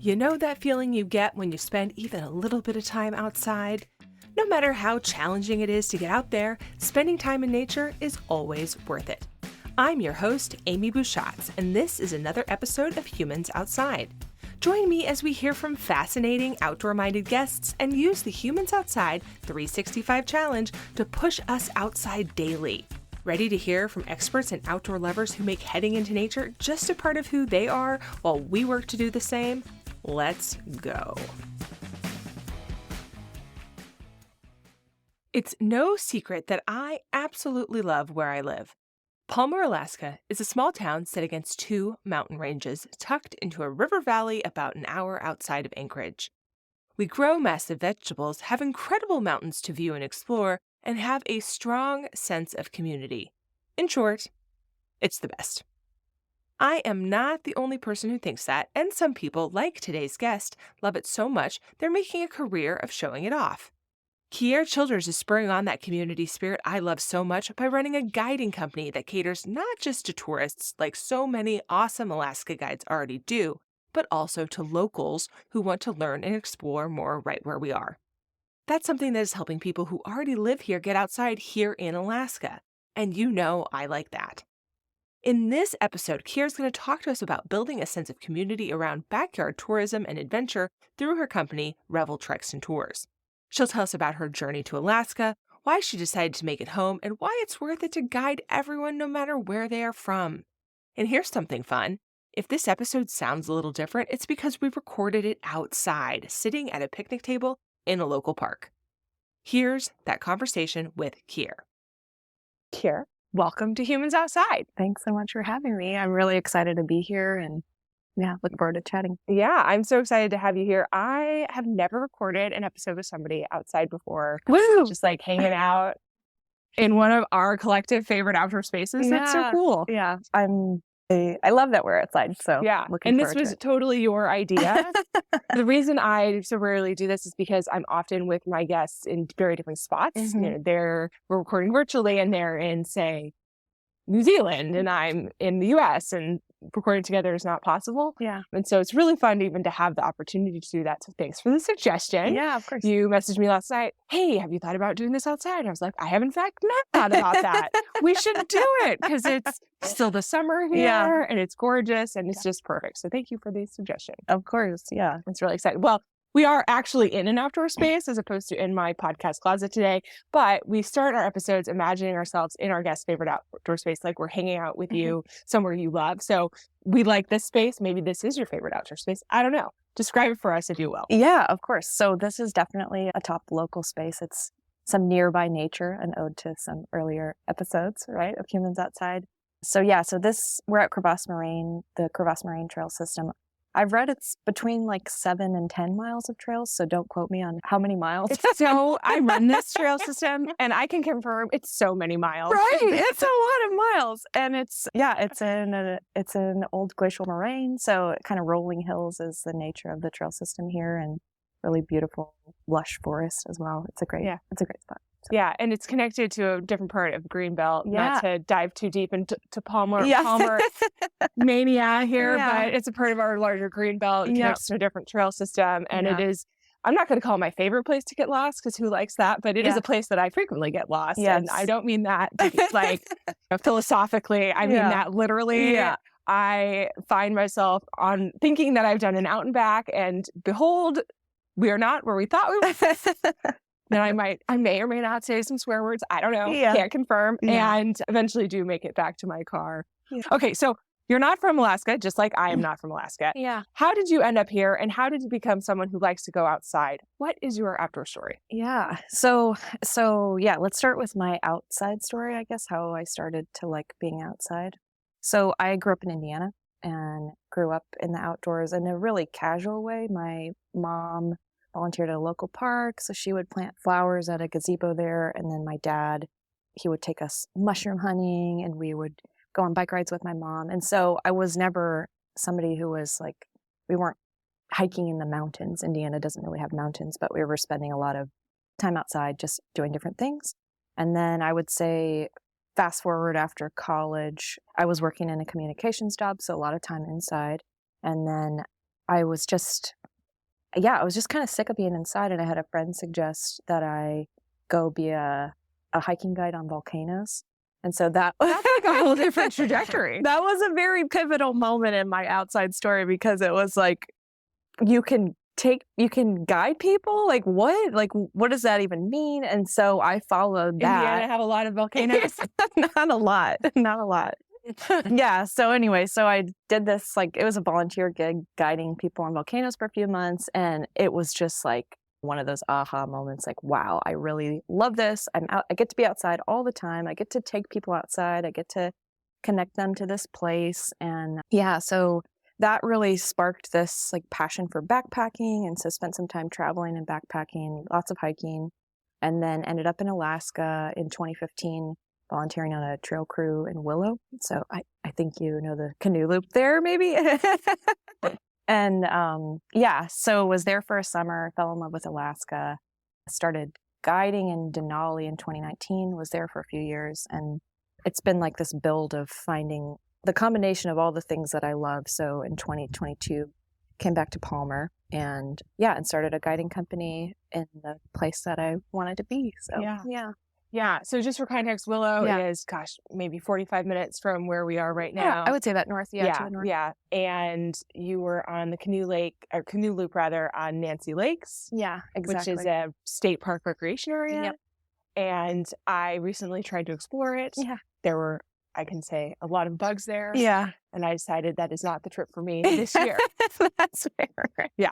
You know that feeling you get when you spend even a little bit of time outside? No matter how challenging it is to get out there, spending time in nature is always worth it. I'm your host, Amy Bouchatz, and this is another episode of Humans Outside. Join me as we hear from fascinating outdoor-minded guests and use the Humans Outside 365 Challenge to push us outside daily. Ready to hear from experts and outdoor lovers who make heading into nature just a part of who they are while we work to do the same? Let's go. It's no secret that I absolutely love where I live. Palmer, Alaska is a small town set against two mountain ranges tucked into a river valley about an hour outside of Anchorage. We grow massive vegetables, have incredible mountains to view and explore, and have a strong sense of community. In short, it's the best. I am not the only person who thinks that, and some people, like today's guest, love it so much they're making a career of showing it off. Kierre Childers is spurring on that community spirit I love so much by running a guiding company that caters not just to tourists like so many awesome Alaska guides already do, but also to locals who want to learn and explore more right where we are. That's something that is helping people who already live here get outside here in Alaska, and you know I like that. In this episode, Kierre's going to talk to us about building a sense of community around backyard tourism and adventure through her company, Revel Treks and Tours. She'll tell us about her journey to Alaska, why she decided to make it home, and why it's worth it to guide everyone no matter where they are from. And here's something fun. If this episode sounds a little different, it's because we recorded it outside, sitting at a picnic table in a local park. Here's that conversation with Kierre. Kierre, welcome to Humans Outside. Thanks so much for having me. I'm really excited to be here and look forward to chatting. Yeah, I'm so excited to have you here. I have never recorded an episode with somebody outside before. Woo! Just like hanging out in one of our collective favorite outdoor spaces. Yeah. That's so cool. Yeah, I love that we're outside. So yeah, and this was totally your idea. The reason I so rarely do this is because I'm often with my guests in very different spots. Mm-hmm. You know, we're recording virtually, and they're in, say, New Zealand, and I'm in the U.S., and recording together is not possible. Yeah. And so it's really fun even to have the opportunity to do that. So thanks for the suggestion. Yeah, of course. You messaged me last night, hey, have you thought about doing this outside? I was like, I have in fact not thought about that. We should do it because it's still the summer here and it's gorgeous and it's just perfect. So thank you for the suggestion. Of course. Yeah. It's really exciting. Well, we are actually in an outdoor space as opposed to in my podcast closet today, but we start our episodes imagining ourselves in our guest's favorite outdoor space, like we're hanging out with you somewhere you love. So we like this space. Maybe this is your favorite outdoor space. I don't know. Describe it for us if you will. Yeah, of course. So this is definitely a top local space. It's some nearby nature, an ode to some earlier episodes, right, of Humans Outside. So we're at Crevasse Moraine, the Crevasse Moraine Trail System. I've read it's between like 7 and 10 miles of trails, so don't quote me on how many miles. I run this trail system, and I can confirm it's so many miles. Right, it's a lot of miles, and it's an old glacial moraine, so kind of rolling hills is the nature of the trail system here, and really beautiful lush forest as well. It's a great spot. So. Yeah, and it's connected to a different part of Greenbelt. Yeah. Not to dive too deep into Palmer mania here, but it's a part of our larger Greenbelt. It connects to a different trail system, and it is. I'm not going to call it my favorite place to get lost because who likes that? But it is a place that I frequently get lost, and I don't mean that like philosophically. I mean that literally. Yeah. I find myself on thinking that I've done an out and back, and behold, we are not where we thought we were. Then I may or may not say some swear words. I don't know. Yeah. Can't confirm. Yeah. And eventually do make it back to my car. Yeah. Okay, so you're not from Alaska, just like I am not from Alaska. Yeah. How did you end up here, and how did you become someone who likes to go outside? What is your outdoor story? Yeah. So let's start with my outside story, I guess, how I started to like being outside. So I grew up in Indiana and grew up in the outdoors in a really casual way. My mom volunteered at a local park, so she would plant flowers at a gazebo there, and then my dad, he would take us mushroom hunting, and we would go on bike rides with my mom. And so I was never somebody who was like, we weren't hiking in the mountains. Indiana doesn't really have mountains, but we were spending a lot of time outside just doing different things. And then I would say fast forward after college, I was working in a communications job, so a lot of time inside. And then I was just, I was just kind of sick of being inside, and I had a friend suggest that I go be a hiking guide on volcanoes. And so That's like a whole different trajectory. that was a very pivotal moment in my outside story, because it was like, you can guide people? Like what does that even mean? And so I followed that. Indiana have a lot of volcanoes. Not a lot. Not a lot. Yeah. So anyway, so I did this, like, it was a volunteer gig guiding people on volcanoes for a few months. And it was just like one of those aha moments, like, wow, I really love this. I get to be outside all the time. I get to take people outside. I get to connect them to this place. And yeah, so that really sparked this like passion for backpacking. And so spent some time traveling and backpacking, lots of hiking, and then ended up in Alaska in 2015, volunteering on a trail crew in Willow. So I think you know the canoe loop there, maybe. And yeah, so was there for a summer, fell in love with Alaska, started guiding in Denali in 2019, was there for a few years. And it's been like this build of finding the combination of all the things that I love. So in 2022, came back to Palmer and started a guiding company in the place that I wanted to be. So Yeah. So just for context, Willow is, maybe 45 minutes from where we are right now. I would say that north. To the north. Yeah. And you were on the canoe loop on Nancy Lakes. Yeah, exactly. Which is a state park recreation area. Yep. And I recently tried to explore it. Yeah. There were, I can say, a lot of bugs there. Yeah. And I decided that is not the trip for me this year. That's fair. Yeah.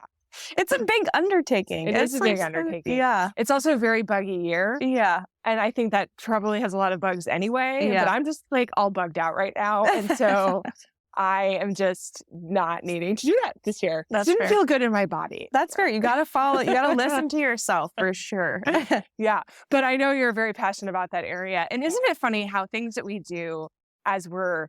It's a big undertaking. It's a big undertaking. Yeah. It's also a very buggy year. Yeah. And I think that probably has a lot of bugs anyway. Yeah. But I'm just like all bugged out right now. And so I am just not needing to do that this year. It didn't feel good in my body. That's fair. You got to follow, you got to listen to yourself for sure. Yeah. But I know you're very passionate about that area. And isn't it funny how things that we do as we're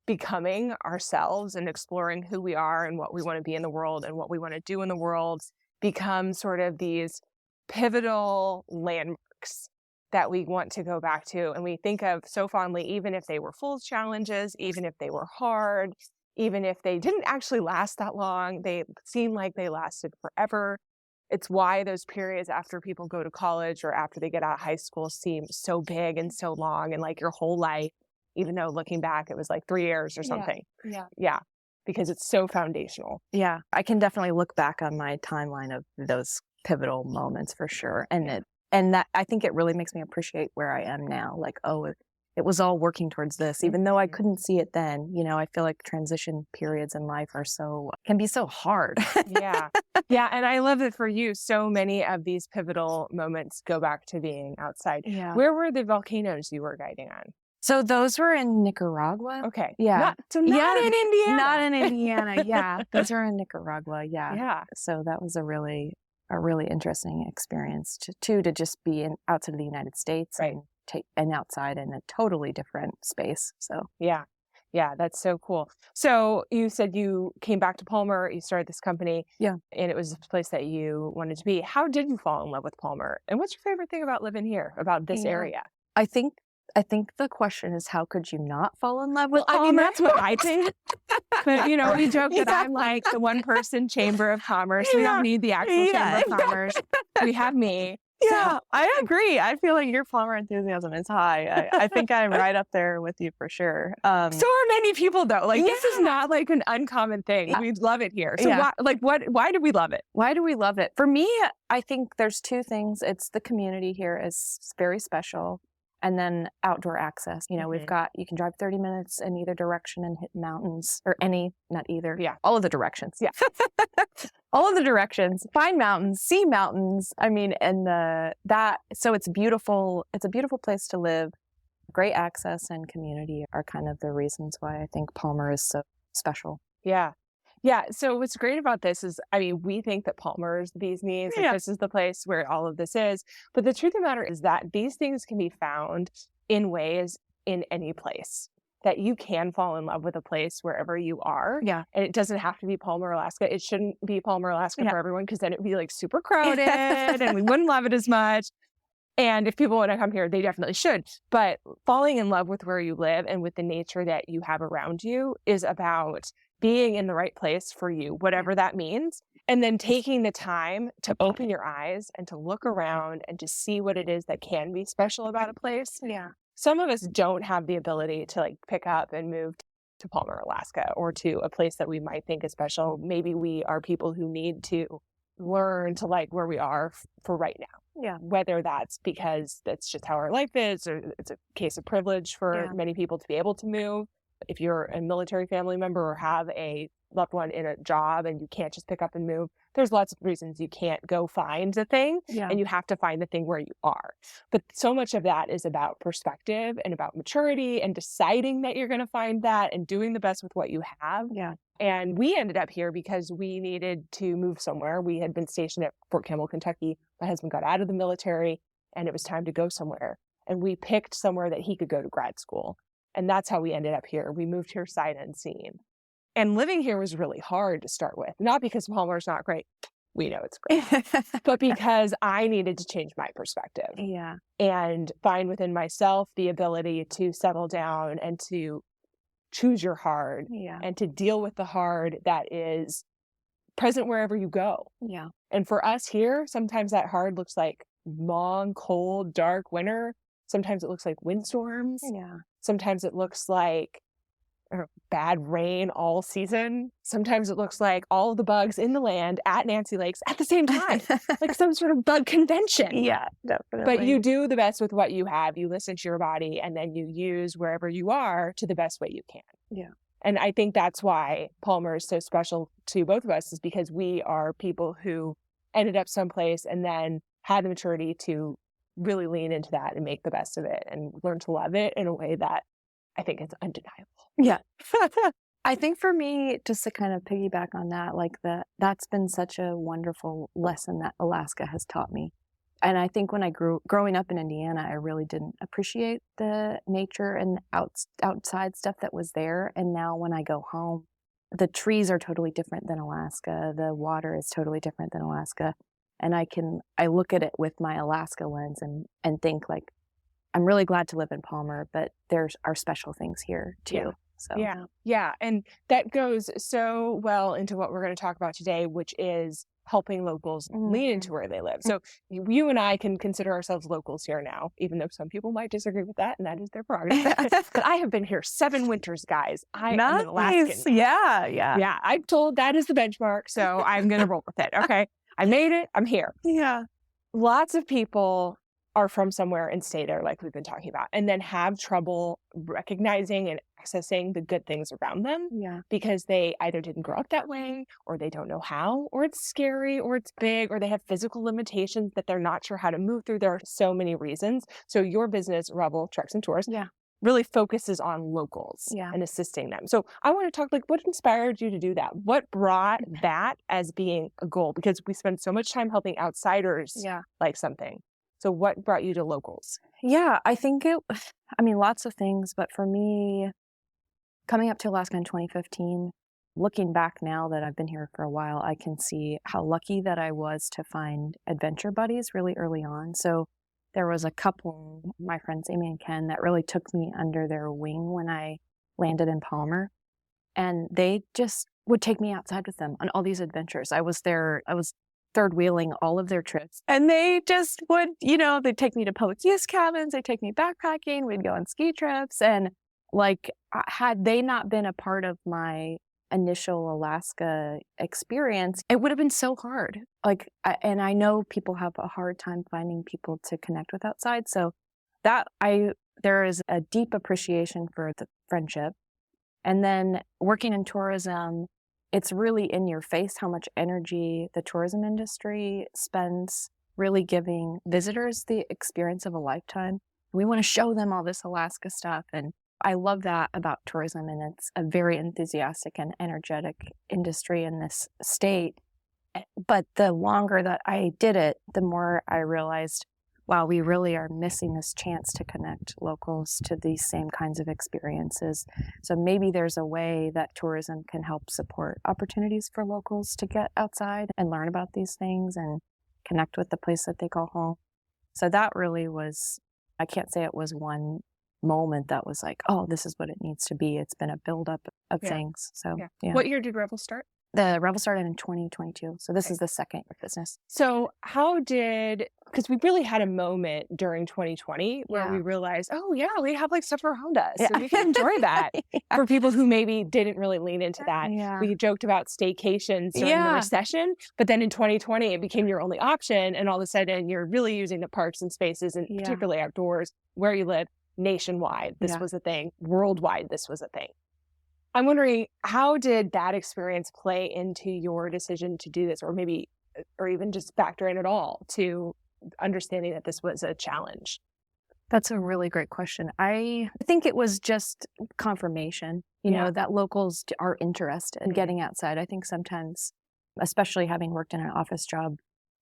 becoming ourselves and exploring who we are and what we want to be in the world and what we want to do in the world become sort of these pivotal landmarks that we want to go back to and we think of so fondly, even if they were full of challenges, even if they were hard, even if they didn't actually last that long, they seem like they lasted forever. It's why those periods after people go to college or after they get out of high school seem so big and so long and like your whole life, even though looking back, it was like 3 years or something. Yeah. Because it's so foundational. Yeah. I can definitely look back on my timeline of those pivotal moments for sure. And that I think it really makes me appreciate where I am now. Like, oh, it was all working towards this, even though I couldn't see it then. You know, I feel like transition periods in life can be so hard. Yeah. Yeah. And I love that for you, so many of these pivotal moments go back to being outside. Yeah. Where were the volcanoes you were guiding on? So those were in Nicaragua. Okay. Yeah. Not in Indiana. Not in Indiana. Yeah. Those are in Nicaragua. Yeah. Yeah. So that was a really interesting experience to just be outside of the United States, right, and outside in a totally different space. So yeah, that's so cool. So you said you came back to Palmer, you started this company, and it was the place that you wanted to be. How did you fall in love with Palmer? And what's your favorite thing about living here, about this area? I think the question is, how could you not fall in love with Palmer? I mean, that's what I think. But, we joke that I'm like the one-person chamber of commerce. We don't need the actual chamber of commerce. We have me. Yeah, so. I agree. I feel like your Palmer enthusiasm is high. I think I'm right up there with you for sure. So are many people, though. Like, this is not like an uncommon thing. We love it here. So why do we love it? Why do we love it? For me, I think there's two things. It's the community here is very special. And then outdoor access. You can drive 30 minutes in either direction and hit mountains not either. Yeah. All of the directions. Yeah. All of the directions. Find mountains, see mountains. I mean, and so it's beautiful. It's a beautiful place to live. Great access and community are kind of the reasons why I think Palmer is so special. Yeah. Yeah. So what's great about this is, we think that Palmer's the bee's knees. Like this is the place where all of this is. But the truth of the matter is that these things can be found in ways in any place. That you can fall in love with a place wherever you are. Yeah. And it doesn't have to be Palmer, Alaska. It shouldn't be Palmer, Alaska for everyone, because then it would be like super crowded and we wouldn't love it as much. And if people want to come here, they definitely should. But falling in love with where you live and with the nature that you have around you is about being in the right place for you, whatever that means, and then taking the time to open your eyes and to look around and to see what it is that can be special about a place. Yeah. Some of us don't have the ability to like pick up and move to Palmer, Alaska, or to a place that we might think is special. Maybe we are people who need to learn to like where we are for right now. Yeah. Whether that's because that's just how our life is, or it's a case of privilege for many people to be able to move. If you're a military family member or have a loved one in a job and you can't just pick up and move, there's lots of reasons you can't go find the thing, and you have to find the thing where you are. But so much of that is about perspective and about maturity and deciding that you're going to find that and doing the best with what you have. Yeah. And we ended up here because we needed to move somewhere. We had been stationed at Fort Campbell, Kentucky. My husband got out of the military and it was time to go somewhere. And we picked somewhere that he could go to grad school. And that's how we ended up here. We moved here sight unseen. And living here was really hard to start with. Not because Palmer's not great. We know it's great. But because I needed to change my perspective. Yeah. And find within myself the ability to settle down and to choose your hard. Yeah. And to deal with the hard that is present wherever you go. Yeah. And for us here, sometimes that hard looks like long, cold, dark winter. Sometimes it looks like windstorms. Yeah. Sometimes it looks like bad rain all season. Sometimes it looks like all of the bugs in the land at Nancy Lakes at the same time, like some sort of bug convention. Yeah, definitely. But you do the best with what you have. You listen to your body and then you use wherever you are to the best way you can. Yeah. And I think that's why Palmer is so special to both of us, is because we are people who ended up someplace and then had the maturity to really lean into that and make the best of it and learn to love it in a way that I think is undeniable. Yeah. I think for me, just to kind of piggyback on that, like that's been such a wonderful lesson that Alaska has taught me. And I think when I growing up in Indiana, I really didn't appreciate the nature and outside stuff that was there. And now when I go home, the trees are totally different than Alaska. The water is totally different than Alaska. And I look at it with my Alaska lens and think like, I'm really glad to live in Palmer, but there are special things here too. Yeah. So Yeah. And that goes so well into what we're going to talk about today, which is helping locals lean into where they live. So you and I can consider ourselves locals here now, even though some people might disagree with that, and that is their prerogative. But I have been here 7 winters, guys. I am an Alaskan. Yeah. I'm told that is the benchmark, so I'm going to roll with it. Okay. I made it. I'm here. Yeah. Lots of people are from somewhere and stay there, like we've been talking about, and then have trouble recognizing and accessing the good things around them. Yeah. Because they either didn't grow up that way, or they don't know how, or it's scary, or it's big, or they have physical limitations that they're not sure how to move through. There are so many reasons. So your business, Revel Treks and Tours, really focuses on locals and assisting them. So I want to talk, like, what inspired you to do that? What brought that as being a goal? Because we spend so much time helping outsiders like something. So what brought you to locals? Yeah, I think lots of things, but for me, coming up to Alaska in 2015, looking back now that I've been here for a while, I can see how lucky that I was to find adventure buddies really early on. So there was a couple, my friends Amy and Ken, that really took me under their wing when I landed in Palmer. And they just would take me outside with them on all these adventures. I was third wheeling all of their trips. And they just would, they'd take me to public use cabins, they'd take me backpacking, we'd go on ski trips. And like, had they not been a part of my initial Alaska experience, it would have been so hard. Like, and I know people have a hard time finding people to connect with outside. So there is a deep appreciation for the friendship. And then working in tourism, it's really in your face how much energy the tourism industry spends really giving visitors the experience of a lifetime. We want to show them all this Alaska stuff. And I love that about tourism. And it's a very enthusiastic and energetic industry in this state. But the longer that I did it, the more I realized, wow, we really are missing this chance to connect locals to these same kinds of experiences. So maybe there's a way that tourism can help support opportunities for locals to get outside and learn about these things and connect with the place that they call home. So that really was, I can't say it was one moment that was like, oh, this is what it needs to be. It's been a buildup of Yeah. things. So yeah. What year did Revel start? The Revel started in 2022. So this is the second year of business. So because we really had a moment during 2020 where we realized, oh yeah, we have like stuff around us. Yeah. So we can enjoy that. For people who maybe didn't really lean into that. Yeah. We joked about staycations during the recession, but then in 2020, it became your only option. And all of a sudden you're really using the parks and spaces, and particularly outdoors where you live nationwide. This was a thing. Worldwide, this was a thing. I'm wondering, how did that experience play into your decision to do this, or even just factor in at all to understanding that this was a challenge? That's a really great question. I think it was just confirmation, you know, that locals are interested in getting outside. I think sometimes, especially having worked in an office job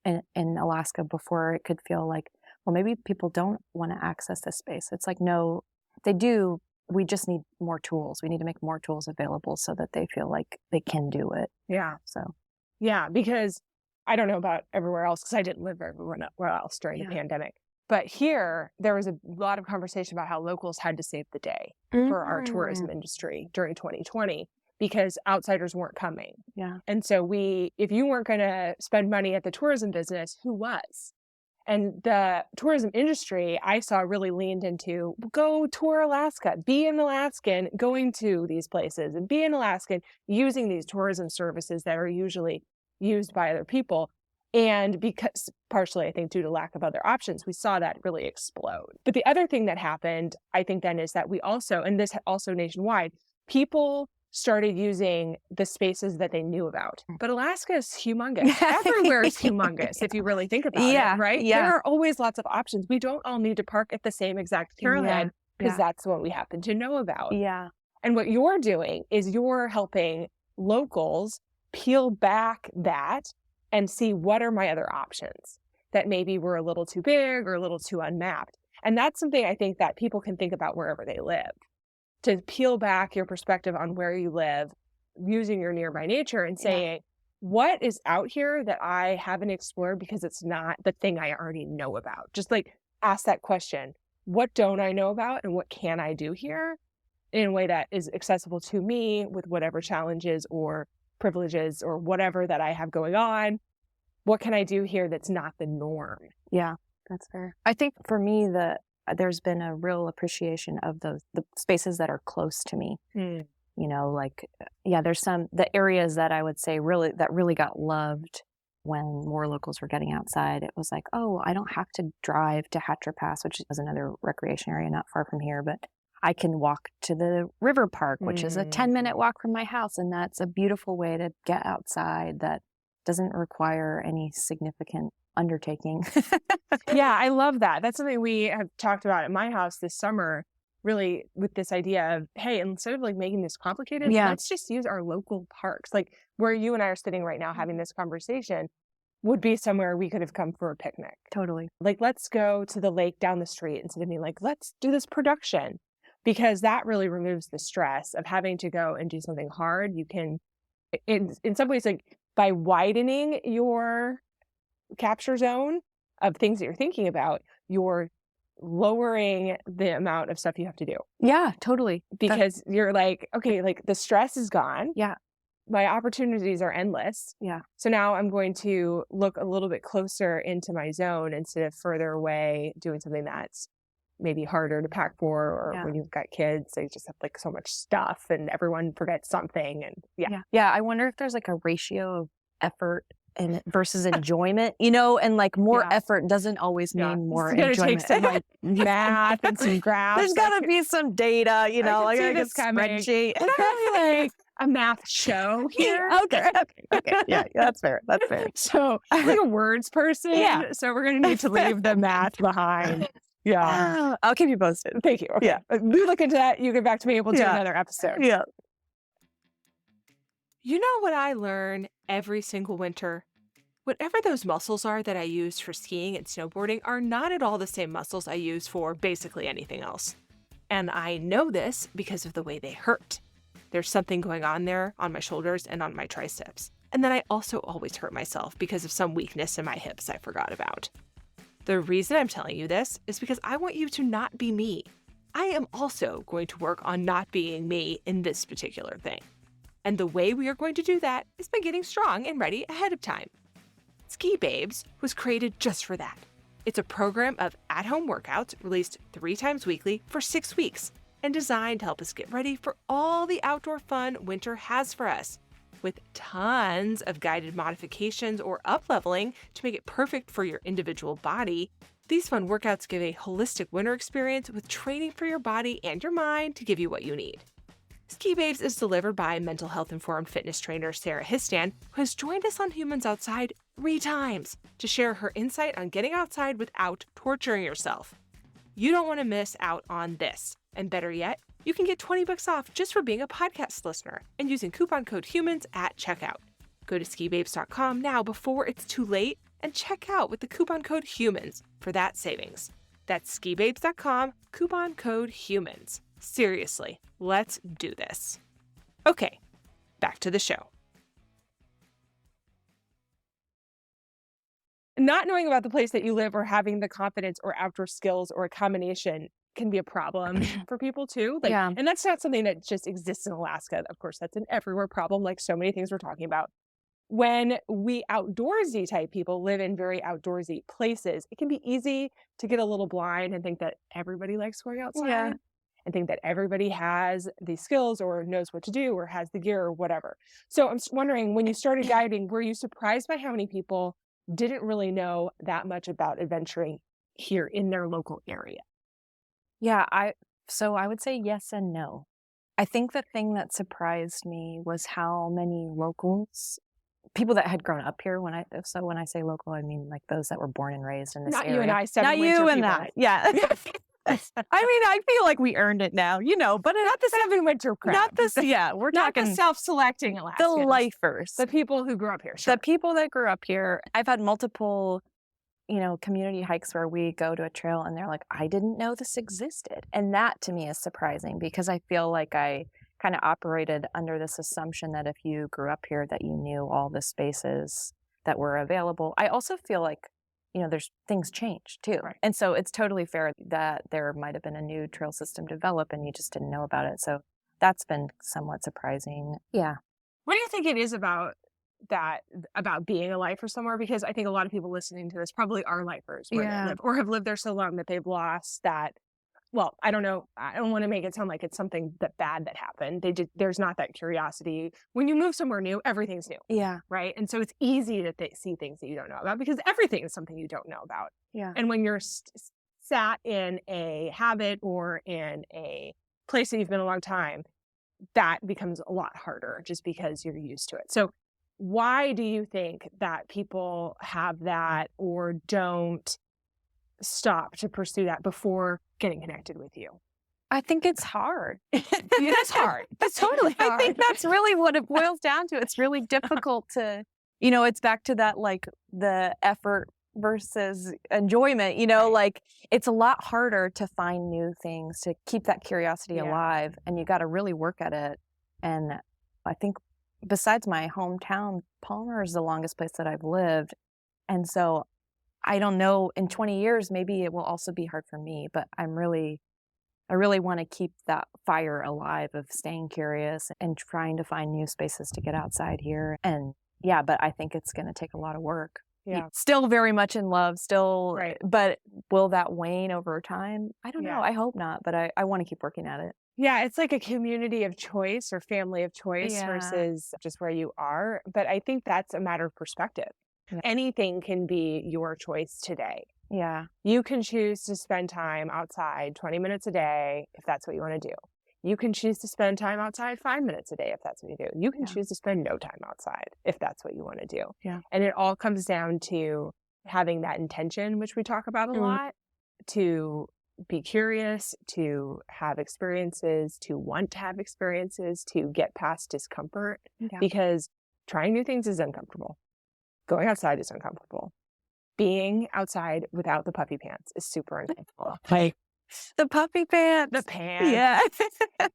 in Alaska before, it could feel like, well, maybe people don't want to access this space. It's like, no, they do. We just need more tools. We need to make more tools available so that they feel like they can do it. Yeah. So, yeah, because I don't know about everywhere else, because I didn't live everywhere else during the pandemic. But here, there was a lot of conversation about how locals had to save the day for our tourism industry during 2020 because outsiders weren't coming. Yeah. And so if you weren't going to spend money at the tourism business, who was? And the tourism industry, I saw, really leaned into, go tour Alaska, be an Alaskan going to these places, and be an Alaskan using these tourism services that are usually used by other people. And because, partially, I think, due to lack of other options, we saw that really explode. But the other thing that happened, I think, then is that we also, and this also nationwide, people started using the spaces that they knew about. But Alaska is humongous. Everywhere is humongous if you really think about it, right? Yeah. There are always lots of options. We don't all need to park at the same exact trailhead because that's what we happen to know about. Yeah. And what you're doing is you're helping locals peel back that and see what are my other options that maybe were a little too big or a little too unmapped. And that's something I think that people can think about wherever they live. To peel back your perspective on where you live using your nearby nature and saying, what is out here that I haven't explored because it's not the thing I already know about? Just like ask that question. What don't I know about and what can I do here in a way that is accessible to me with whatever challenges or privileges or whatever that I have going on? What can I do here that's not the norm? Yeah, that's fair. I think for me, there's been a real appreciation of the spaces that are close to me. You know, like, there's the areas that I would say really got loved when more locals were getting outside. It was like, oh, I don't have to drive to Hatcher Pass, which is another recreation area not far from here, but I can walk to the river park, which is a 10-minute walk from my house. And that's a beautiful way to get outside that doesn't require any significant undertaking. Yeah, I love that. That's something we have talked about at my house this summer, really, with this idea of, hey, instead of like making this complicated, let's just use our local parks. Like where you and I are sitting right now having this conversation would be somewhere we could have come for a picnic. Totally. Like, let's go to the lake down the street instead of being like, let's do this production, because that really removes the stress of having to go and do something hard. You can, in some ways, like by widening your capture zone of things that you're thinking about, you're lowering the amount of stuff you have to do. Yeah, totally. Because you're like, okay, like the stress is gone. Yeah. My opportunities are endless. Yeah. So now I'm going to look a little bit closer into my zone instead of further away doing something that's maybe harder to pack for, or when you've got kids, they just have like so much stuff and everyone forgets something. And yeah. I wonder if there's like a ratio of effort and versus enjoyment, you know, and like more effort doesn't always mean more enjoyment. It's gonna take some like math and some graphs. There's gotta be some data, you know, like a spreadsheet. It's probably like a math show here. Okay. Yeah, that's fair. So I'm like a words person. Yeah. So we're gonna need to leave the math behind. Yeah. I'll keep you posted. Thank you. Okay. Yeah. You look into that. You get back to me. We'll do another episode. Yeah. You know what I learn every single winter? Whatever those muscles are that I use for skiing and snowboarding are not at all the same muscles I use for basically anything else. And I know this because of the way they hurt. There's something going on there on my shoulders and on my triceps. And then I also always hurt myself because of some weakness in my hips I forgot about. The reason I'm telling you this is because I want you to not be me. I am also going to work on not being me in this particular thing. And the way we are going to do that is by getting strong and ready ahead of time. Ski Babes was created just for that. It's a program of at-home workouts released 3 times weekly for 6 weeks and designed to help us get ready for all the outdoor fun winter has for us, with tons of guided modifications or up-leveling to make it perfect for your individual body. These fun workouts give a holistic winter experience with training for your body and your mind to give you what you need. Ski Babes is delivered by mental health informed fitness trainer Sarah Histan, who has joined us on Humans Outside 3 times to share her insight on getting outside without torturing yourself. You don't want to miss out on this. And better yet, you can get $20 off just for being a podcast listener and using coupon code HUMANS at checkout. Go to skibabes.com now before it's too late and check out with the coupon code HUMANS for that savings. That's skibabes.com, coupon code HUMANS. Seriously, let's do this. Okay, back to the show. Not knowing about the place that you live or having the confidence or outdoor skills or a combination can be a problem for people too. Yeah. And that's not something that just exists in Alaska. Of course, that's an everywhere problem, like so many things we're talking about. When we outdoorsy type people live in very outdoorsy places, it can be easy to get a little blind and think that everybody likes going outside. Yeah. And think that everybody has the skills or knows what to do or has the gear or whatever. So I'm just wondering, when you started guiding, were you surprised by how many people didn't really know that much about adventuring here in their local area? Yeah, I would say yes and no. I think the thing that surprised me was how many locals, people that had grown up here, when I say local, I mean like those that were born and raised in this Not area. you and I, seven Not winter you and people. that. Yeah. I mean, I feel like we earned it now, but Not the 7 winter crowd. not this. Yeah, we're Not talking the self-selecting the Alaskans. lifers, The people who grew up here. Sure. the people that grew up here. I've had multiple, community hikes where we go to a trail and they're like, I didn't know this existed. And that to me is surprising because I feel like I kind of operated under this assumption that if you grew up here that you knew all the spaces that were available. I also feel like, there's things change too. Right. And so it's totally fair that there might have been a new trail system develop and you just didn't know about it. So that's been somewhat surprising. Yeah. What do you think it is about that, about being a lifer somewhere? Because I think a lot of people listening to this probably are lifers where they live or have lived there so long that they've lost that. Well, I don't know. I don't want to make it sound like it's something that bad that happened. There's not that curiosity. When you move somewhere new, everything's new. Yeah. Right. And so it's easy to see things that you don't know about because everything is something you don't know about. Yeah. And when you're sat in a habit or in a place that you've been a long time, that becomes a lot harder just because you're used to it. So why do you think that people have that or don't stop to pursue that before getting connected with you? I think it's hard. It's hard. It's totally hard. I think that's really what it boils down to. It's really difficult to, it's back to that, like the effort versus enjoyment, like it's a lot harder to find new things, to keep that curiosity alive, and you got to really work at it. And I think besides my hometown, Palmer is the longest place that I've lived. And so I don't know, in 20 years, maybe it will also be hard for me, but I really want to keep that fire alive of staying curious and trying to find new spaces to get outside here. And yeah, but I think it's going to take a lot of work. Yeah. Still very much in love, still, right. But will that wane over time? I don't know. I hope not, but I want to keep working at it. Yeah, it's like a community of choice or family of choice versus just where you are. But I think that's a matter of perspective. Yeah. Anything can be your choice today. Yeah. You can choose to spend time outside 20 minutes a day if that's what you want to do. You can choose to spend time outside 5 minutes a day if that's what you do. You can choose to spend no time outside if that's what you want to do. Yeah. And it all comes down to having that intention, which we talk about a lot, to be curious, to have experiences, to want to have experiences, to get past discomfort, because trying new things is uncomfortable. Going outside is uncomfortable. Being outside without the puffy pants is super uncomfortable. Like the puffy pants. The pants. Yeah.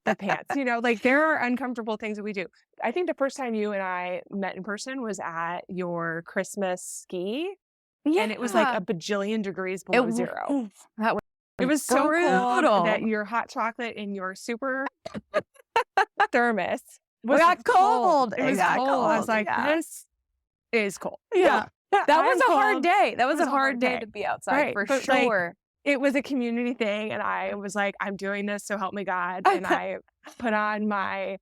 The pants. There are uncomfortable things that we do. I think the first time you and I met in person was at your Christmas ski. Yeah. And it was like a bajillion degrees below zero. That was It was so cold Brutal. that your hot chocolate in your super thermos was got cold. It was It got cold. I was cold, like, yeah. this is cold. Yeah. That was I'm a hard cold. day. That It was a hard day to be outside Right, for but, like, sure. it was a community thing, and I was like, "I'm doing this, so help me God." And I put on my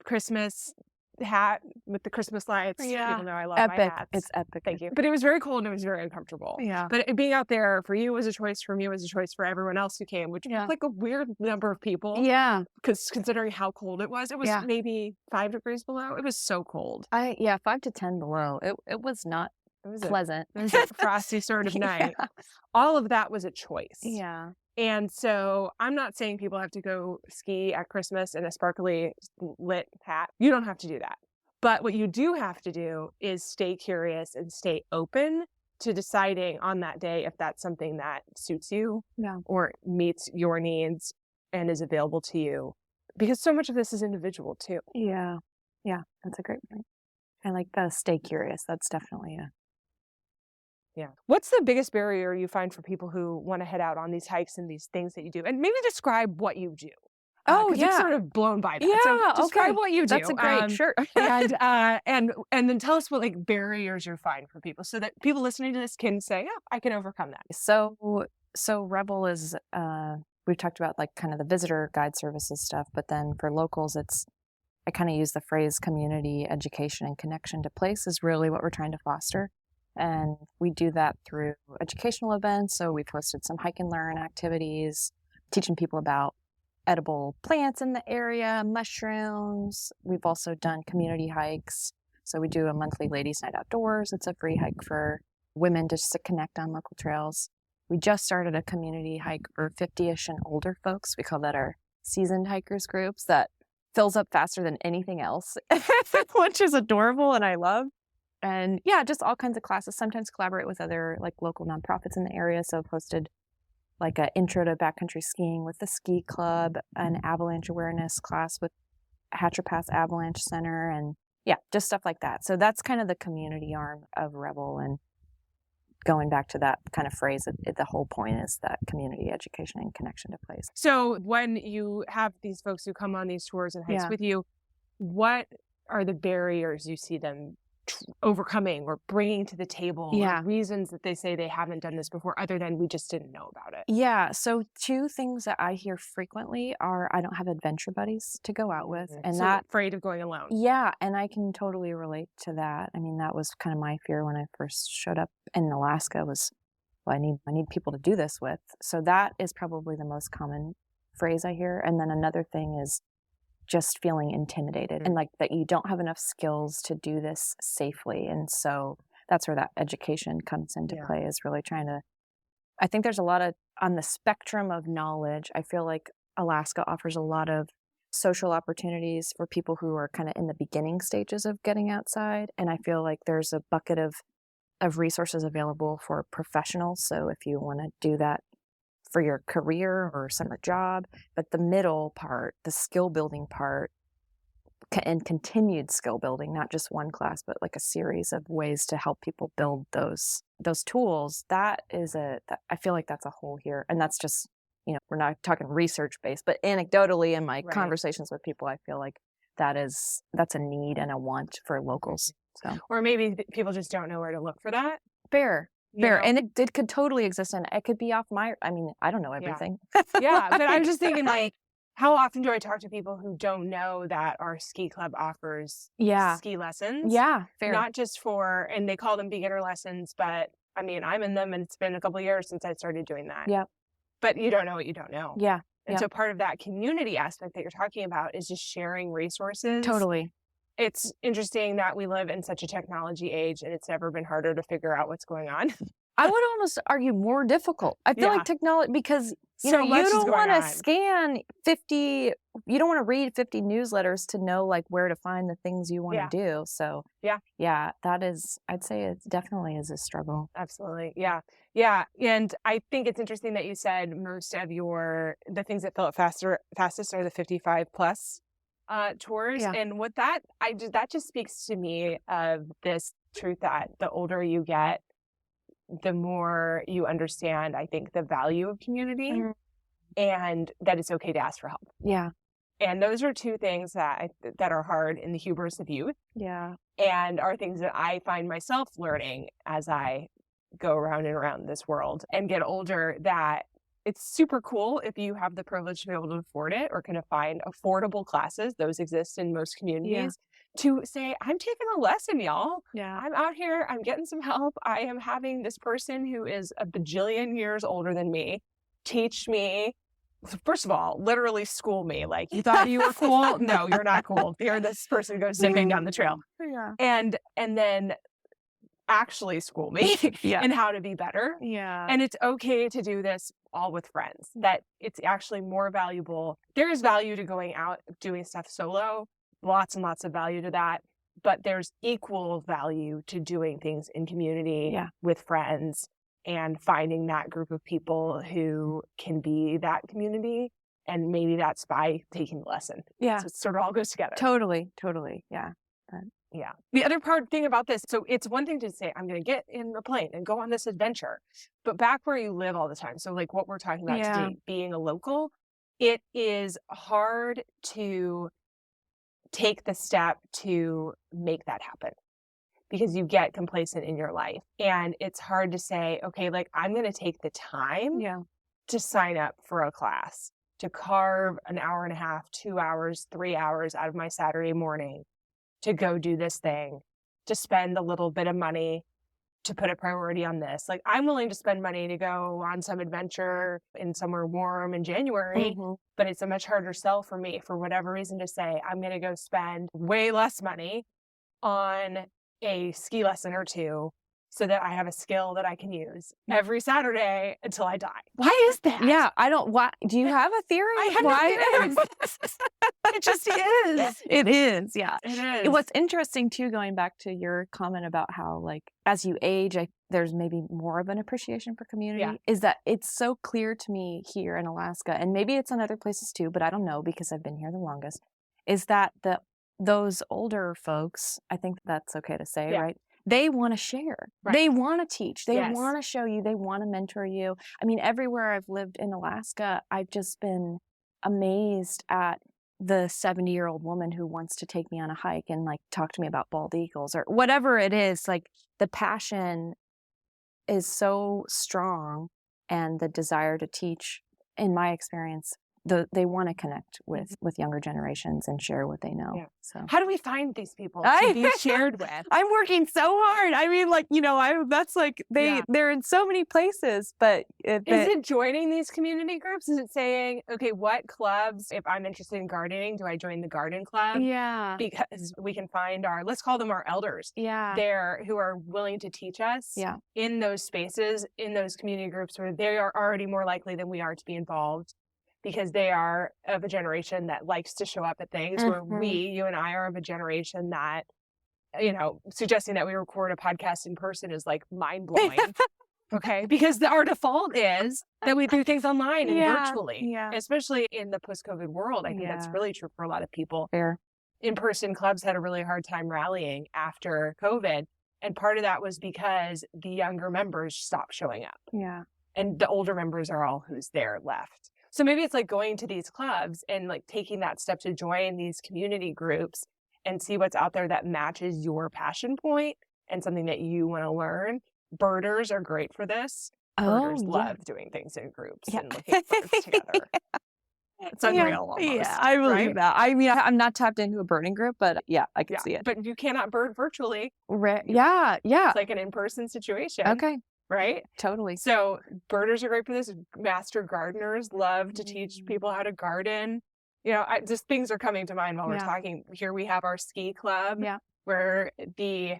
Christmas hat with the Christmas lights. Yeah. People know I love my Epic. hats. It's epic. Thank you. But it was very cold and it was very uncomfortable. Yeah. But being out there for you was a choice, for me was a choice, for everyone else who came, which Yeah. was like a weird number of people. Yeah. Because considering how cold it was Yeah. maybe 5 degrees below. It was so cold. 5 to 10 below. It was not It was pleasant. It was a frosty sort of night. Yeah. All of that was a choice. Yeah. And so I'm not saying people have to go ski at Christmas in a sparkly lit hat. You don't have to do that. But what you do have to do is stay curious and stay open to deciding on that day if that's something that suits you Yeah. or meets your needs and is available to you. Because so much of this is individual too. Yeah. Yeah. That's a great point. I like the stay curious. That's definitely Yeah. What's the biggest barrier you find for people who want to head out on these hikes and these things that you do? And maybe describe what you do. 'Cause you've sort of blown by that. Yeah, So describe okay. what you do. That's a great, sure. and then tell us what like barriers you find for people so that people listening to this can say, "Oh, I can overcome that." So Revel is we've talked about like kind of the visitor guide services stuff, but then for locals I kind of use the phrase community education and connection to place is really what we're trying to foster. And we do that through educational events. So we've hosted some hike and learn activities, teaching people about edible plants in the area, mushrooms. We've also done community hikes. So we do a monthly ladies' night outdoors. It's a free hike for women just to connect on local trails. We just started a community hike for 50-ish and older folks. We call that our seasoned hikers groups that fills up faster than anything else, which is adorable and I love. And yeah, just all kinds of classes. Sometimes collaborate with other like local nonprofits in the area. So I've hosted like an intro to backcountry skiing with the ski club, an avalanche awareness class with Hatcher Pass Avalanche Center, and yeah, just stuff like that. So that's kind of the community arm of Revel. And going back to that kind of phrase, the whole point is that community education and connection to place. So when you have these folks who come on these tours and hikes with you, what are the barriers you see them overcoming or bringing to the table? Or reasons that they say they haven't done this before other than we just didn't know about it? Yeah. So 2 things that I hear frequently are I don't have adventure buddies to go out with. And so afraid of going alone. Yeah. And I can totally relate to that. I mean, that was kind of my fear when I first showed up in Alaska was, well, I need people to do this with. So that is probably the most common phrase I hear. And then another thing is just feeling intimidated and like that you don't have enough skills to do this safely. And so that's where that education comes into play, is really trying to, I think there's a lot of, on the spectrum of knowledge, I feel like Alaska offers a lot of social opportunities for people who are kind of in the beginning stages of getting outside. And I feel like there's a bucket of resources available for professionals. So if you want to do that for your career or summer job, but the middle part, the skill building part, and continued skill building, not just one class, but like a series of ways to help people build those tools. That is I feel like that's a hole here. And that's just, we're not talking research based, but anecdotally in my conversations with people, I feel like that's a need and a want for locals. So, or maybe people just don't know where to look for that. Fair. And it could totally exist, and it could be off I don't know everything. Yeah, but I'm just thinking like, how often do I talk to people who don't know that our ski club offers ski lessons? Yeah, fair. Not just and they call them beginner lessons, but I mean, I'm in them and it's been a couple of years since I started doing that. Yeah. But you don't know what you don't know. Yeah. And so part of that community aspect that you're talking about is just sharing resources. Totally. It's interesting that we live in such a technology age and it's never been harder to figure out what's going on. I would almost argue more difficult. I feel like technology, because you don't want to scan 50, you don't want to read 50 newsletters to know like where to find the things you want to do. So that is, I'd say it definitely is a struggle. Absolutely. Yeah. And I think it's interesting that you said most of the things that fill up fastest are the 55 plus tours. And what that just speaks to me of this truth that the older you get, the more you understand, I think, the value of community Mhm. and that it's okay to ask for help. Yeah. And those are two things that are hard in the hubris of youth Yeah. and are things that I find myself learning as I go around and around this world and get older, that it's super cool if you have the privilege to be able to afford it or can find affordable classes. Those exist in most communities. To say, I'm taking a lesson, y'all. Yeah. I'm out here. I'm getting some help. I am having this person who is a bajillion years older than me teach me. First of all, literally school me. Like, you thought you were cool? No, you're not cool. You're this person goes zipping down the trail. Yeah. And then actually school me Yeah. in how to be better. Yeah. And it's okay to do this all with friends, that it's actually more valuable. There is value to going out, doing stuff solo, lots and lots of value to that. But there's equal value to doing things in community with friends and finding that group of people who can be that community. And maybe that's by taking the lesson. Yeah. So it sort of all goes together. Totally. Yeah. Yeah. The other thing about this, so it's one thing to say, I'm going to get in the plane and go on this adventure, but back where you live all the time. So like what we're talking about today, being a local, it is hard to take the step to make that happen because you get complacent in your life. And it's hard to say, okay, like I'm going to take the time to sign up for a class, to carve an hour and a half, 2 hours, 3 hours out of my Saturday morning to go do this thing, to spend a little bit of money, to put a priority on this. Like I'm willing to spend money to go on some adventure in somewhere warm in January, but it's a much harder sell for me for whatever reason to say, I'm going to go spend way less money on a ski lesson or two so that I have a skill that I can use every Saturday until I die. Why is that? Yeah, I don't. Why do you have a theory? I have why a theory. It just is. It is. Yeah, it is. What's interesting too, going back to your comment about how, like, as you age, there's maybe more of an appreciation for community. Is that it's so clear to me here in Alaska, and maybe it's in other places too, but I don't know because I've been here the longest. Is that those older folks? I think that's okay to say, right? They want to share. Right. They want to teach. They want to show you. They want to mentor you. I mean, everywhere I've lived in Alaska, I've just been amazed at the 70-year-old woman who wants to take me on a hike and like talk to me about bald eagles or whatever it is. Like the passion is so strong and the desire to teach, in my experience, they want to connect with younger generations and share what they know. Yeah. So how do we find these people to be shared with? I'm working so hard. I mean, like, that's like they're in so many places, but is it joining these community groups? Is it saying, okay, what clubs, if I'm interested in gardening, do I join the garden club? Yeah. Because we can find let's call them our elders. Yeah. There who are willing to teach us in those spaces, in those community groups where they are already more likely than we are to be involved. Because they are of a generation that likes to show up at things where you and I are of a generation that, suggesting that we record a podcast in person is like mind blowing. Okay. Because our default is that we do things online and virtually, especially in the post-COVID world. I think that's really true for a lot of people. Fair. In-person clubs had a really hard time rallying after COVID. And part of that was because the younger members stopped showing up. Yeah. And the older members are all who's there left. So maybe it's like going to these clubs and like taking that step to join these community groups and see what's out there that matches your passion point and something that you want to learn. Birders are great for this. Birders love doing things in groups and looking at birds together. It's unreal almost. Yeah, I believe that. I mean, I'm not tapped into a birding group, but I can see it. But you cannot bird virtually. Yeah. It's like an in-person situation. Okay. Right? Totally. So birders are great for this. Master gardeners love to teach people how to garden. Just things are coming to mind while we're talking. Here we have our ski club where the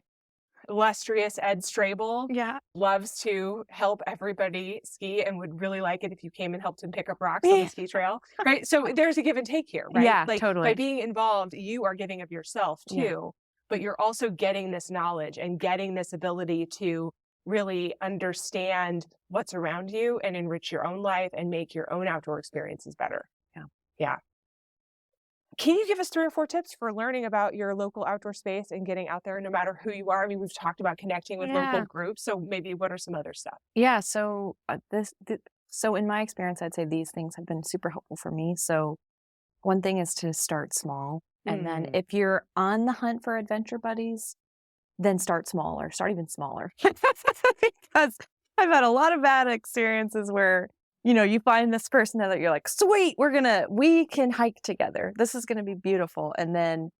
illustrious Ed Strabel loves to help everybody ski and would really like it if you came and helped him pick up rocks on the ski trail. Right? So there's a give and take here, right? Yeah, like, totally. By being involved, you are giving of yourself too, but you're also getting this knowledge and getting this ability to really understand what's around you and enrich your own life and make your own outdoor experiences better. Yeah. Yeah. Can you give us 3 or 4 tips for learning about your local outdoor space and getting out there no matter who you are? I mean, we've talked about connecting with local Yeah. groups, so maybe what are some other stuff? Yeah, so, so in my experience, I'd say these things have been super helpful for me. So one thing is to start small, and then Mm. if you're on the hunt for adventure buddies, then start smaller, start even smaller. Because I've had a lot of bad experiences where, you find this person that you're like, "Sweet, we can hike together. This is gonna be beautiful." And then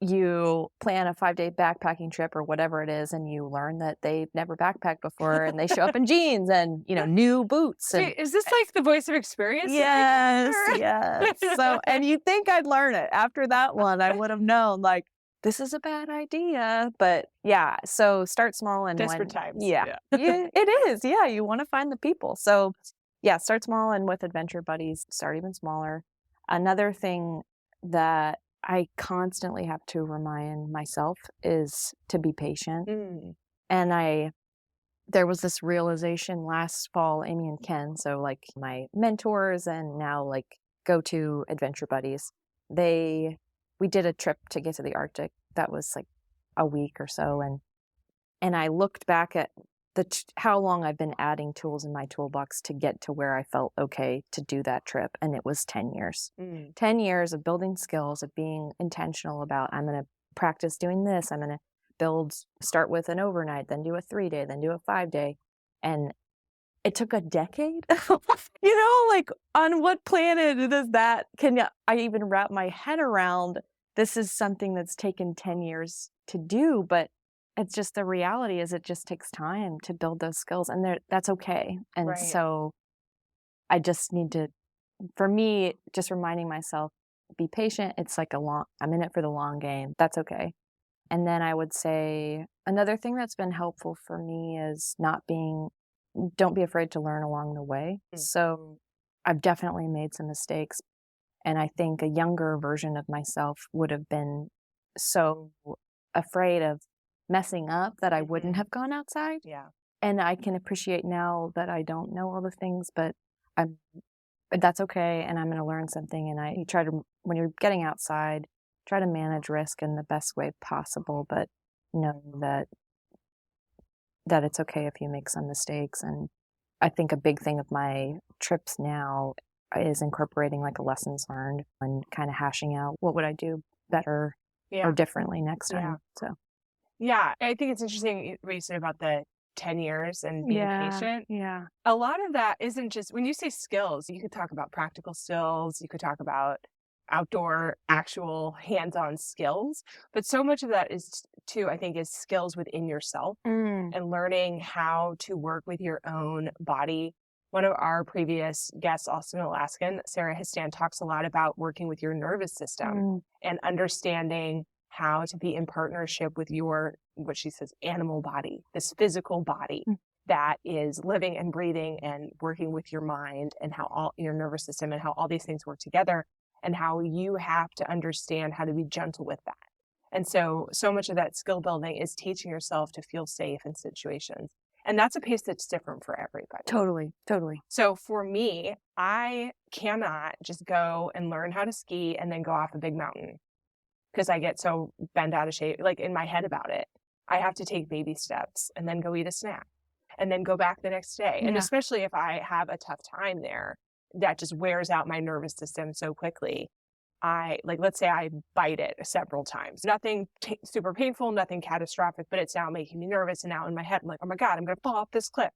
you plan a 5-day backpacking trip or whatever it is, and you learn that they've never backpacked before, and they show up in jeans and, new boots and Wait, is this like the voice of experience you're yes, making yes. here? So and you'd think I'd learn it. After that one, I would have known, like, this is a bad idea, but yeah, so start small and Desperate when times, yeah. yeah. Yeah, it is, yeah, you wanna find the people. So, yeah, start small and with adventure buddies, start even smaller. Another thing that I constantly have to remind myself is to be patient, Mm. and there was this realization last fall, Amy and Ken, so, like, my mentors and now, like, go-to adventure buddies, we did a trip to get to the Arctic that was, like, a week or so, and I looked back at how long I've been adding tools in my toolbox to get to where I felt okay to do that trip, and it was 10 years. Mm. 10 years of building skills, of being intentional about, I'm gonna practice doing this, I'm gonna start with an overnight, then do a 3-day, then do a 5-day, and it took a decade? Like, on what planet does that I even wrap my head around, this is something that's taken 10 years to do, but it's just the reality is it just takes time to build those skills, and that's okay, and Right. so I just need to for me, just reminding myself, be patient, it's like I'm in it for the long game, that's okay. And then I would say another thing that's been helpful for me is don't be afraid to learn along the way. Mm. So I've definitely made some mistakes. And I think a younger version of myself would have been so afraid of messing up that I wouldn't Mhm. have gone outside. Yeah. And I can appreciate now that I don't know all the things, I'm, but that's okay. And I'm going to learn something. And you try to, when you're getting outside, try to manage risk in the best way possible, but know that it's okay if you make some mistakes. And I think a big thing of my trips now is incorporating like a lessons learned and kind of hashing out what would I do better or Yeah. differently next Yeah. time. So Yeah. I think it's interesting what you said about the 10 years and being patient. yeah, A lot of that isn't just when you say skills, you could talk about practical skills, you could talk about outdoor, actual hands-on skills, but so much of that is too, I think, is skills within yourself and learning how to work with your own body. One of our previous guests, Austin Alaskan, Sarah Histan, talks a lot about working with your nervous system and understanding how to be in partnership with your, what she says, animal body, this physical body that is living and breathing and working with your mind and how all your nervous system and how all these things work together and how you have to understand how to be gentle with that. And so much of that skill building is teaching yourself to feel safe in situations. And that's a pace that's different for everybody. totally. So for me, I cannot just go and learn how to ski and then go off a big mountain because I get so bent out of shape, like in my head about it. I have to take baby steps and then go eat a snack and then go back the next day. And Yeah. especially if I have a tough time there, that just wears out my nervous system so quickly. Let's say I bite it several times, nothing super painful, nothing catastrophic, but it's now making me nervous. And now in my head, I'm like, oh my God, I'm going to fall off this cliff.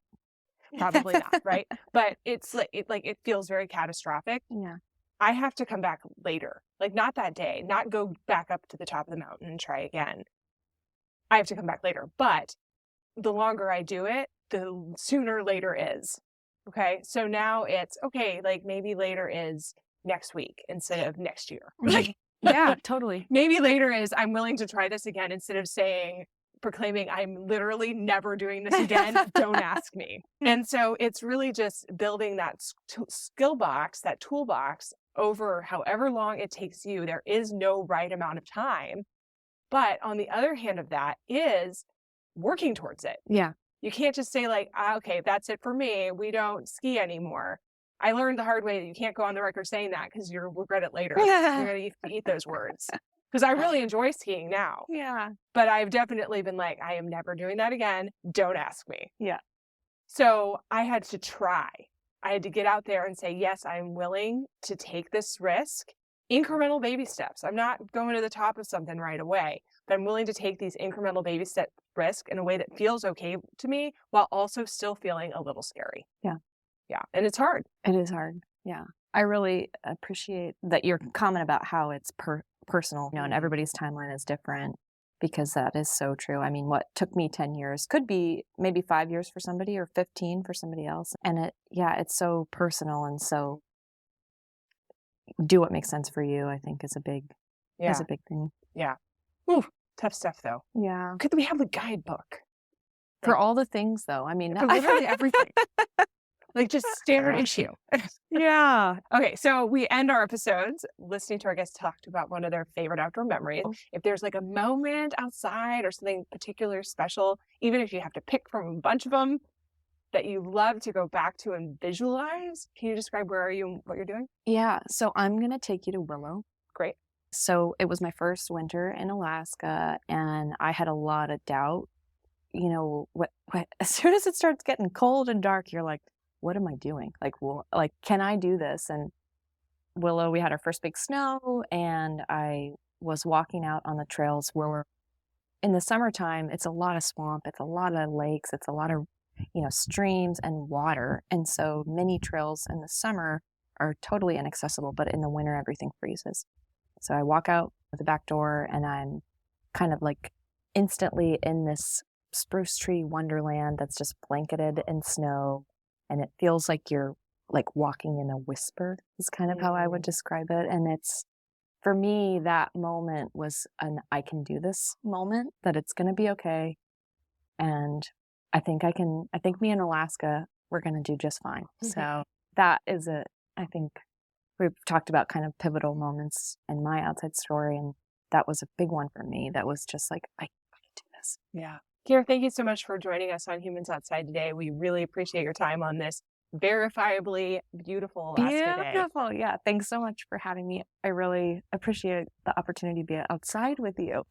Probably not. Right. But it's it feels very catastrophic. Yeah. I have to come back later, like not that day, not go back up to the top of the mountain and try again. I have to come back later. But the longer I do it, the sooner later is. Okay. So now it's okay. Like maybe later is next week instead of next year. Like, Yeah, totally. maybe later is I'm willing to try this again instead of proclaiming I'm literally never doing this again. Don't ask me. And so it's really just building that skill box, that toolbox over however long it takes you. There is no right amount of time. But on the other hand of that is working towards it. Yeah. You can't just say like, okay, that's it for me. We don't ski anymore. I learned the hard way that you can't go on the record saying that because you'll regret it later. You're going to eat those words. Because I really enjoy skiing now. Yeah. But I've definitely been like, I am never doing that again. Don't ask me. Yeah. So I had to try. I had to get out there and say, yes, I'm willing to take this risk. Incremental baby steps. I'm not going to the top of something right away, but I'm willing to take these incremental baby step risk in a way that feels okay to me while also still feeling a little scary. Yeah. Yeah. And it's hard. It is hard. Yeah. I really appreciate that your comment about how it's personal, and everybody's timeline is different, because that is so true. I mean, what took me 10 years could be maybe 5 years for somebody or 15 for somebody else. And it's so personal, and so do what makes sense for you, I think is a big thing. Yeah. Ooh, tough stuff though. Yeah. Could we have a guidebook? For all the things though. I mean, for literally everything. Like just standard issue. Yeah. Okay, so we end our episodes listening to our guests talk about one of their favorite outdoor memories. If there's like a moment outside or something particular special, even if you have to pick from a bunch of them that you love to go back to and visualize, can you describe where are you and what you're doing? Yeah. So I'm going to take you to Willow. Great. So it was my first winter in Alaska, and I had a lot of doubt. You know, what as soon as it starts getting cold and dark, you're like, what am I doing? Like, can I do this? And Willow, we had our first big snow, and I was walking out on the trails where we're in the summertime. It's a lot of swamp. It's a lot of lakes. It's a lot of, streams and water. And so many trails in the summer are totally inaccessible, but in the winter, everything freezes. So I walk out the back door, and I'm kind of like instantly in this spruce tree wonderland that's just blanketed in snow. And it feels like you're like walking in a whisper is kind of how I would describe it. And it's, for me, that moment was an I can do this moment, that it's going to be okay. And I think me and Alaska, we're going to do just fine. Mm-hmm. So that is I think we've talked about kind of pivotal moments in my outside story. And that was a big one for me. That was just like, I can do this. Yeah. Kierre, thank you so much for joining us on Humans Outside today. We really appreciate your time on this verifiably beautiful Alaska day. Beautiful. Yeah. Thanks so much for having me. I really appreciate the opportunity to be outside with you.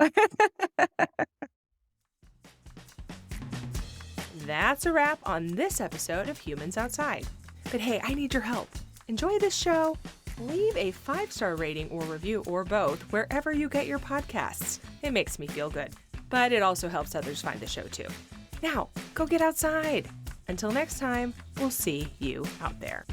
That's a wrap on this episode of Humans Outside. But hey, I need your help. Enjoy this show? Leave a 5-star rating or review or both wherever you get your podcasts. It makes me feel good, but it also helps others find the show too. Now, go get outside. Until next time, we'll see you out there.